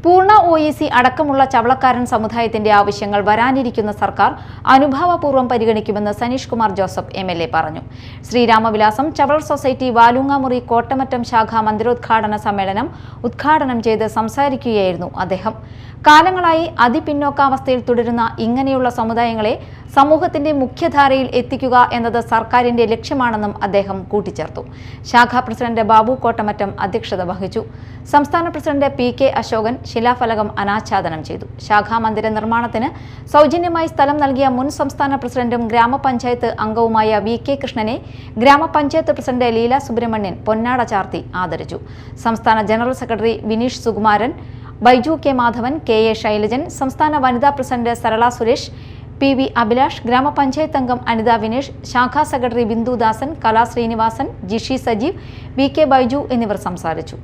പൂർണ്ണ OEC അടക്കമുള്ള ചവളക്കാരൻ സമുദായത്തിന്റെ ആവശ്യങ്ങൾ വരാനിരിക്കുന്ന സർക്കാർ അനുഭാവപൂർവ്വം പരിഗണിക്കുമെന്ന് സനീഷ് കുമാർ ജോസഫ് MLA പറഞ്ഞു. ശ്രീരാമവിലാസം ചവൾ സൊസൈറ്റി വാലുങ്ങാമുറി കോട്ടമറ്റം ശാഖ മന്ദിരോദ്ഘാടന സമ്മേളനം ഉദ്ഘാടനം ചെയ്ത് സംസാരിക്കുകയായിരുന്നു അദ്ദേഹം. കാലങ്ങളായി അതിപിന്നോക്കാവസ്ഥയിൽ തുടരുന്ന ഇങ്ങനെയുള്ള സമുദായങ്ങളെ സമൂഹത്തിന്റെ മുഖ്യധാരയിൽ എത്തിക്കുക എന്നത് സർക്കാരിന്റെ ലക്ഷ്യമാണെന്നും അദ്ദേഹം കൂട്ടിച്ചേർത്തു. ശാഖാ പ്രസിഡന്റ് ബാബു കോട്ടമറ്റം അധ്യക്ഷത വഹിച്ചു. സംസ്ഥാന പ്രസിഡന്റ് PK അശോകൻ ശിലാഫലകം അനാച്ഛാദനം ചെയ്തു. ശാഖാ മന്ദിര നിർമ്മാണത്തിന് സൗജന്യമായി സ്ഥലം നൽകിയ മുൻ സംസ്ഥാന പ്രസിഡന്റും ഗ്രാമപഞ്ചായത്ത് അംഗവുമായ VK കൃഷ്ണനെ ഗ്രാമപഞ്ചായത്ത് പ്രസിഡന്റ് ലീല സുബ്രഹ്മണ്യൻ പൊന്നാട ചാർത്തി ആദരിച്ചു. സംസ്ഥാന general secretary Vineesh Sukumaran, Baiju K Madhavan, KA Shailajan, സംസ്ഥാന വനിതാ പ്രസിഡന്റ് സരള സുരേഷ്, PV അഭിലാഷ്, ഗ്രാമപഞ്ചായത്ത് അംഗം അനിത വിനേഷ്, ശാഖാ സെക്രട്ടറി ബിന്ദു ദാസൻ, കലാ ശ്രീനിവാസൻ, ജിഷി സജീവ്, VK ബൈജു എന്നിവർ സംസാരിച്ചു.